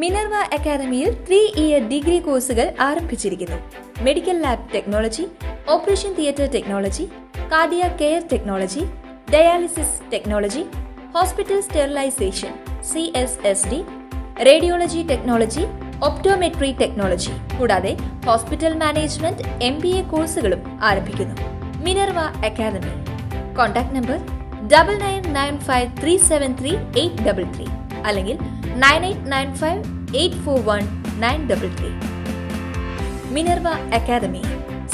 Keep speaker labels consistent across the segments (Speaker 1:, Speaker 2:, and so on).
Speaker 1: Minerva അക്കാദമിയിൽ 3-ഇയർ degree കോഴ്സുകൾ ആരംഭിച്ചിരിക്കുന്നു. Medical lab technology, operation theatre technology, cardiac care technology, dialysis technology, hospital sterilisation (CSSD), radiology technology, optometry technology കൂടാതെ hospital management MBA കോഴ്സുകളും ആരംഭിക്കുന്നു. Minerva academy. Contact number 9995373833 അല്ലെങ്കിൽ 9895841933. Minerva academy,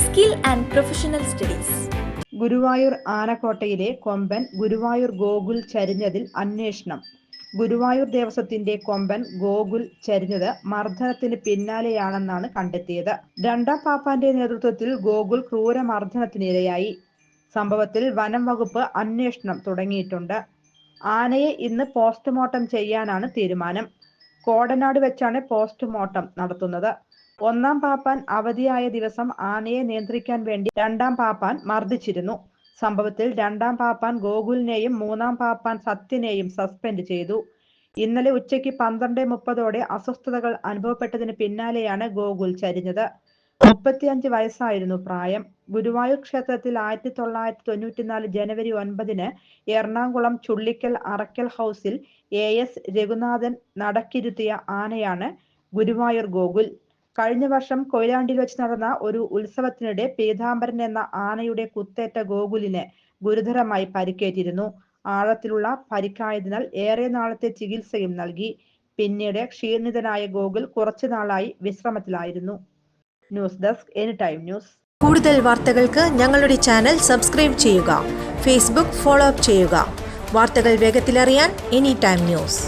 Speaker 1: skill and professional studies.
Speaker 2: Guruvayur ആനക്കോട്ടയിലെ കൊമ്പൻ ഗുരുവായൂർ ഗോകുൽ ചരിഞ്ഞതിൽ അന്വേഷണം. ഗുരുവായൂർ ദേവസ്വത്തിന്റെ കൊമ്പൻ ഗോകുൽ ചരിഞ്ഞത് മർദ്ദനത്തിന് പിന്നാലെയാണെന്നാണ് കണ്ടെത്തിയത്. രണ്ടാം പാപ്പാന്റെ നേതൃത്വത്തിൽ ഗോകുൽ ക്രൂരമർദ്ദനത്തിനിരയായി. സംഭവത്തിൽ വനം വകുപ്പ് അന്വേഷണം തുടങ്ങിയിട്ടുണ്ട്. ആനയെ ഇന്ന് പോസ്റ്റ്മോർട്ടം ചെയ്യാനാണ് തീരുമാനം. കോടനാട് വെച്ചാണ് പോസ്റ്റ്മോർട്ടം നടത്തുന്നത്. ഒന്നാം പാപ്പാൻ അവധിയായ ദിവസം ആനയെ നിയന്ത്രിക്കാൻ വേണ്ടി രണ്ടാം പാപ്പാൻ മർദ്ദിച്ചിരുന്നു. സംഭവത്തിൽ രണ്ടാം പാപ്പാൻ ഗോകുലിനെയും മൂന്നാം പാപ്പാൻ സത്യനെയും സസ്പെൻഡ് ചെയ്തു. ഇന്നലെ ഉച്ചയ്ക്ക് 12:30 അസ്വസ്ഥതകൾ അനുഭവപ്പെട്ടതിന് പിന്നാലെയാണ് ഗോകുൽ ചരിഞ്ഞത്. 35 വയസ്സായിരുന്നു പ്രായം. ഗുരുവായൂർ ക്ഷേത്രത്തിൽ 1994 ജനുവരി 9 എറണാകുളം ചുള്ളിക്കൽ അറക്കൽ ഹൗസിൽ AS രഘുനാഥൻ നടക്കിരുത്തിയ ആനയാണ് ഗുരുവായൂർ ഗോകുൽ. കഴിഞ്ഞ വർഷം കൊയിലാണ്ടിയിൽ വെച്ച് നടന്ന ഒരു ഉത്സവത്തിനിടെ പീതാംബരൻ എന്ന ആനയുടെ കുത്തേറ്റ ഗോകുലിന് ഗുരുതരമായി പരിക്കേറ്റിരുന്നു. ആഴത്തിലുള്ള പരിക്കായതിനാൽ ഏറെ നാളത്തെ ചികിത്സയും നൽകി. പിന്നീട് ക്ഷീണിതനായ ഗോകുൽ കുറച്ചുനാളായി വിശ്രമത്തിലായിരുന്നു. News desk any time news.
Speaker 3: കൂടുതൽ വാർത്തകൾക്ക് ഞങ്ങളുടെ ചാനൽ സബ്സ്ക്രൈബ് ചെയ്യുക. ഫേസ്ബുക്ക് ഫോളോ അപ്പ് ചെയ്യുക. വാർത്തകൾ വേഗത്തിലറിയാൻ എനി ടൈം ന്യൂസ്.